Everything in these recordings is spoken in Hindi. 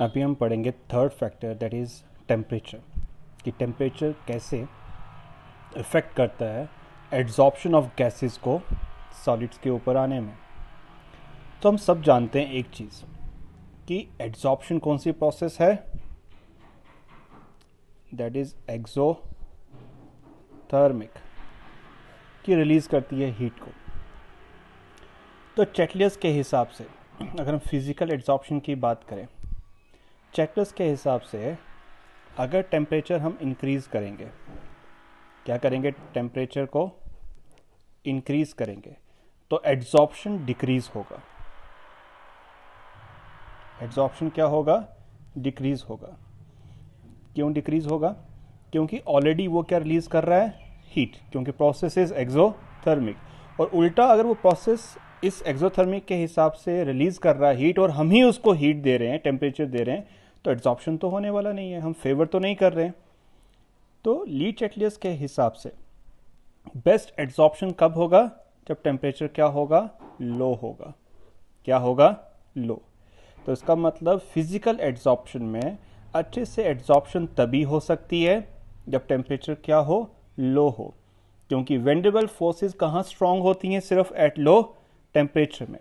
अभी हम पढ़ेंगे third factor that is temperature, कि टेम्परेचर कैसे इफ़ेक्ट करता है एड्जॉर्प्शन ऑफ गैसेस को सॉलिड्स के ऊपर आने में। तो हम सब जानते हैं एक चीज़ कि एड्जॉर्प्शन कौन सी प्रोसेस है, दैट इज़ एक्सोथर्मिक, कि रिलीज़ करती है हीट को। तो चैटलियर्स के हिसाब से अगर हम फिज़िकल एड्जॉर्प्शन की बात करें, चैटलियर्स के हिसाब से अगर टेम्परेचर हम इंक्रीज़ करेंगे, क्या करेंगे, टेम्परेचर को इंक्रीज़ करेंगे तो एड्जॉर्प्शन डिक्रीज़ होगा। एड्जॉर्प्शन क्या होगा, डिक्रीज़ होगा। क्यों डिक्रीज़ होगा? क्योंकि ऑलरेडी वो क्या रिलीज़ कर रहा है, हीट, क्योंकि प्रोसेस इज एक्सोथर्मिक। और उल्टा अगर वो प्रोसेस इस एक्सोथर्मिक के हिसाब से रिलीज़ कर रहा है हीट और हम ही उसको हीट दे रहे हैं, टेम्परेचर दे रहे हैं, तो एड्जॉर्प्शन तो होने वाला नहीं है, हम फेवर तो नहीं कर रहे हैं। तो ली चैटलियर्स के हिसाब से बेस्ट एड्जॉर्प्शन कब होगा, जब टेम्परेचर क्या होगा, लो होगा। क्या होगा, लो। तो इसका मतलब फिजिकल एड्जॉर्प्शन में अच्छे से एड्जॉर्प्शन तभी हो सकती है जब टेम्परेचर क्या हो, लो हो, क्योंकि वेंडेबल फोर्सेस कहाँ स्ट्रांग होती हैं, सिर्फ एट लो टेम्परेचर में।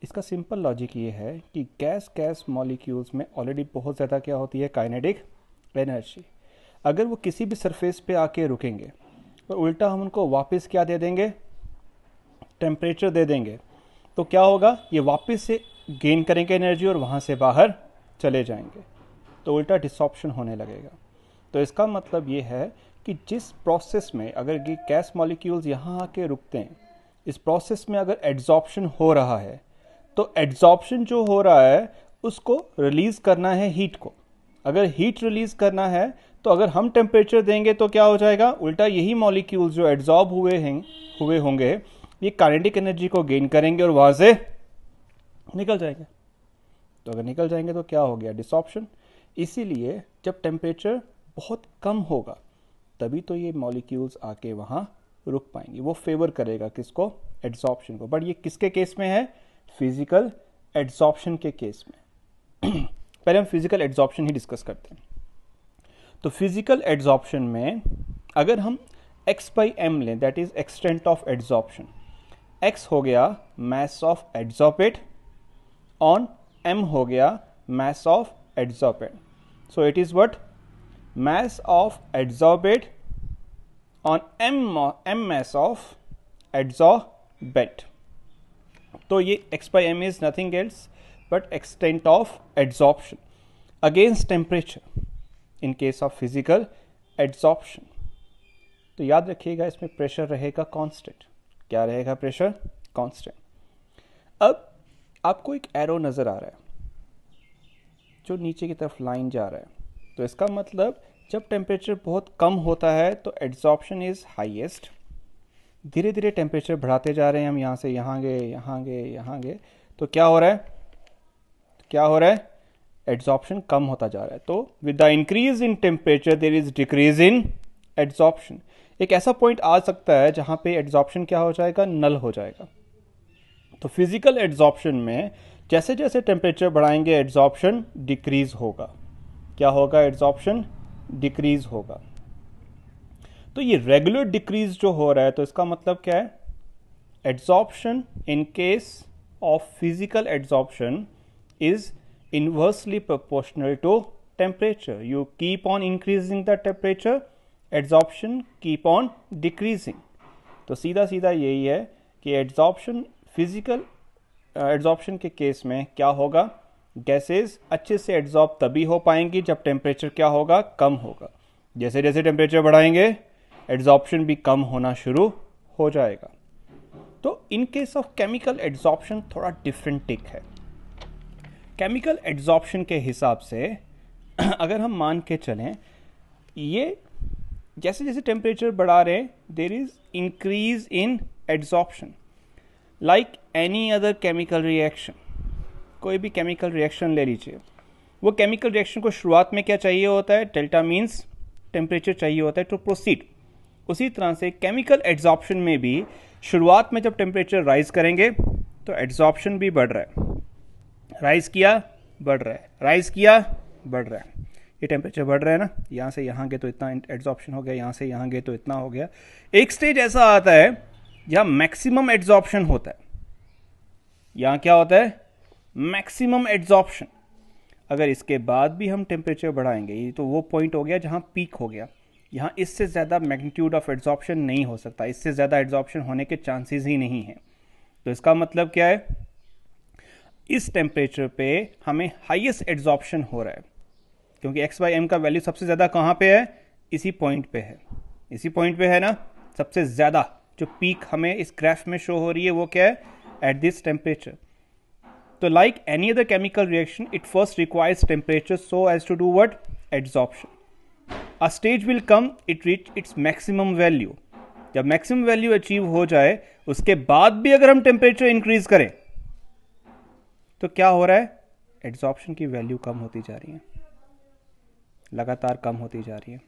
इसका सिंपल लॉजिक ये है कि गैस मॉलिक्यूल्स में ऑलरेडी बहुत ज़्यादा क्या होती है, काइनेटिक एनर्जी। अगर वो किसी भी सरफेस पे आके रुकेंगे और उल्टा हम उनको वापस क्या दे देंगे, टेम्परेचर दे देंगे, तो क्या होगा, ये वापस से गेन करेंगे एनर्जी और वहाँ से बाहर चले जाएंगे, तो उल्टा डिसॉर्प्शन होने लगेगा। तो इसका मतलब ये है कि जिस प्रोसेस में अगर ये गैस मॉलिक्यूल्स यहाँ आके रुकते हैं, इस प्रोसेस में अगर एड्जॉर्प्शन हो रहा है, तो एड्जॉर्प्शन जो हो रहा है उसको रिलीज करना है हीट को। अगर हीट रिलीज करना है तो अगर हम टेम्परेचर देंगे तो क्या हो जाएगा, उल्टा यही मॉलिक्यूल्स जो एड्जॉर्ब हुए होंगे ये काइनेटिक एनर्जी को गेन करेंगे और वहां से निकल जाएंगे। तो अगर निकल जाएंगे तो क्या हो गया, डिसॉर्प्शन। इसीलिए जब टेम्परेचर बहुत कम होगा तभी तो ये मॉलिक्यूल्स आके वहाँ रुक पाएंगे, वो फेवर करेगा किसको, एड्जॉर्प्शन को। बट ये किसके केस में है, फिजिकल एड्जॉर्प्शन के केस में। पहले हम फिजिकल एड्जॉर्प्शन ही डिस्कस करते हैं। तो फिजिकल एड्जॉर्प्शन में अगर हम x/m लें, that is extent of adsorption, x हो गया mass of adsorbate on m हो गया mass of adsorbate. So it is what, mass of adsorbate on m mass of adsorbate. तो ये x/m is nothing else but extent of adsorption against temperature in case of physical adsorption. तो याद रखिएगा इसमें प्रेशर रहेगा कांस्टेंट। क्या रहेगा, प्रेशर कांस्टेंट। अब आपको एक एरो नजर आ रहा है जो नीचे की तरफ लाइन जा रहा है, तो इसका मतलब जब टेम्परेचर बहुत कम होता है तो एड्जॉर्प्शन इज हाईएस्ट। धीरे धीरे टेम्परेचर बढ़ाते जा रहे हैं हम, यहाँ से यहाँ गए, यहाँ गए, यहाँ गए, तो क्या हो रहा है, एड्जॉर्प्शन कम होता जा रहा है। तो with the increase in temperature there is decrease in adsorption. एक ऐसा पॉइंट आ सकता है जहाँ पे एड्जॉर्प्शन क्या हो जाएगा, नल हो जाएगा। तो फिजिकल एड्जॉर्प्शन में जैसे जैसे टेम्परेचर बढ़ाएंगे एड्जॉर्प्शन डिक्रीज होगा। क्या होगा, एड्जॉर्प्शन डिक्रीज होगा। तो ये रेगुलर डिक्रीज जो हो रहा है, तो इसका मतलब क्या है, adsorption in case of physical adsorption is inversely proportional to temperature. You keep on increasing the temperature, adsorption keep on decreasing. तो सीधा सीधा यही है कि एड्जॉर्प्शन, फिजिकल एड्जॉर्प्शन के केस में क्या होगा, गैसेस अच्छे से एड्जॉर्ब तभी हो पाएंगी जब टेम्परेचर क्या होगा, कम होगा। जैसे जैसे टेम्परेचर बढ़ाएंगे एड्जॉर्प्शन भी कम होना शुरू हो जाएगा। तो इन केस ऑफ केमिकल एड्जॉर्प्शन थोड़ा डिफरेंट टिक है। केमिकल एड्जॉर्प्शन के हिसाब से अगर हम मान के चलें, ये जैसे जैसे टेम्परेचर बढ़ा रहे हैं there is increase in adsorption, like any other chemical reaction. कोई भी केमिकल रिएक्शन ले लीजिए, वो केमिकल रिएक्शन को शुरुआत में क्या चाहिए होता है, डेल्टा मीन्स टेम्परेचर चाहिए होता है टू प्रोसीड। उसी तरह से केमिकल एड्जॉर्प्शन में भी शुरुआत में जब टेम्परेचर राइज करेंगे तो एड्जॉर्प्शन भी बढ़ रहा है। राइज किया, बढ़ रहा है, राइज किया बढ़ रहा है, ये टेम्परेचर बढ़ रहा है ना, यहाँ से यहाँ गए तो इतना एड्जॉर्प्शन हो गया, यहाँ से यहाँ गए तो इतना हो गया। एक स्टेज ऐसा आता है जहाँ मैक्सिमम एड्जॉर्प्शन होता है, यहाँ क्या होता है, मैक्सिमम एड्जॉर्प्शन। अगर इसके बाद भी हम टेम्परेचर बढ़ाएंगे, ये तो वो पॉइंट हो गया जहाँ पीक हो गया, यहाँ इससे ज़्यादा मैग्नीट्यूड ऑफ एड्जॉर्प्शन नहीं हो सकता, इससे ज़्यादा एड्जॉर्प्शन होने के चांसेस ही नहीं है। तो इसका मतलब क्या है, इस टेम्परेचर पे हमें हाईएस्ट एड्जॉर्प्शन हो रहा है, क्योंकि x/m का वैल्यू सबसे ज़्यादा कहाँ पे है, इसी पॉइंट पे है, इसी पॉइंट पे है ना, सबसे ज़्यादा जो पीक हमें इस ग्राफ में शो हो रही है वो क्या है, एट दिस टेम्परेचर। तो like any other chemical reaction, it first requires temperature so as to do what, adsorption. A stage will come it reach its maximum value, जब मैक्सिमम वैल्यू अचीव हो जाए उसके बाद भी अगर हम टेम्परेचर इंक्रीज करें तो क्या हो रहा है, एड्जॉर्प्शन की वैल्यू कम होती जा रही है, लगातार कम होती जा रही है,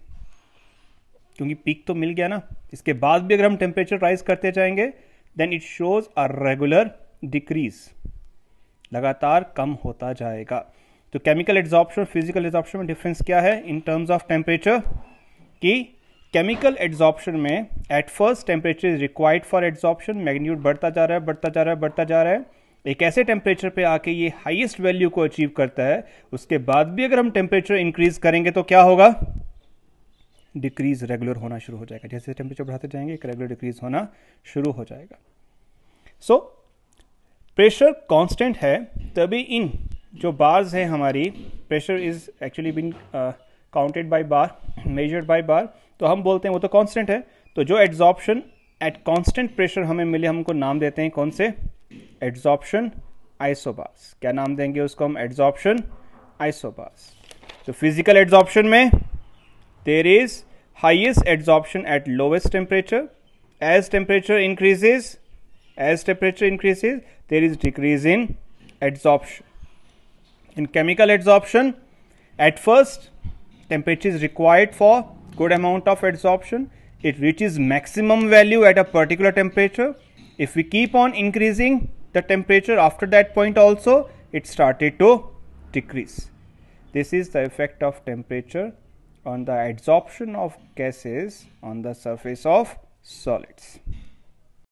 क्योंकि पीक तो मिल गया ना। इसके बाद भी अगर हम टेम्परेचर राइज करते जाएंगे then it shows a regular decrease, लगातार कम होता जाएगा। तो केमिकल एड्जॉर्प्शन फिजिकल एड्जॉर्प्शन में डिफरेंस क्या है इन टर्म्स ऑफ टेम्परेचर, कि केमिकल एड्जॉर्प्शन में at first temperature is required for adsorption, magnitude बढ़ता जा रहा है बढ़ता जा रहा है बढ़ता जा रहा है, एक ऐसे टेम्परेचर पे आके ये हाईएस्ट वैल्यू को अचीव करता है, उसके बाद भी अगर हम टेम्परेचर इंक्रीज करेंगे तो क्या होगा, डिक्रीज रेगुलर होना शुरू हो जाएगा, जैसे टेम्परेचर बढ़ाते जाएंगे एक रेगुलर डिक्रीज होना शुरू हो जाएगा। सो प्रेशर कांस्टेंट है, तभी इन जो बार्स है हमारी, pressure is actually been counted by bar, measured by bar, तो हम बोलते हैं वो तो कांस्टेंट है। तो जो एड्जॉर्प्शन एट कांस्टेंट प्रेशर हमें मिले, हमको नाम देते हैं कौन से, एड्जॉर्प्शन आइसोबार्स। क्या नाम देंगे उसको हम, एड्जॉर्प्शन आइसोबार्स। तो फिजिकल एड्जॉर्प्शन में there is highest absorption at lowest temperature, as temperature increases there is decrease in absorption. In chemical absorption, at first temperature is required for good amount of absorption, it reaches maximum value at a particular temperature. If we keep on increasing the temperature after that point also, it started to decrease. This is the effect of temperature on the adsorption of gases on the surface of solids.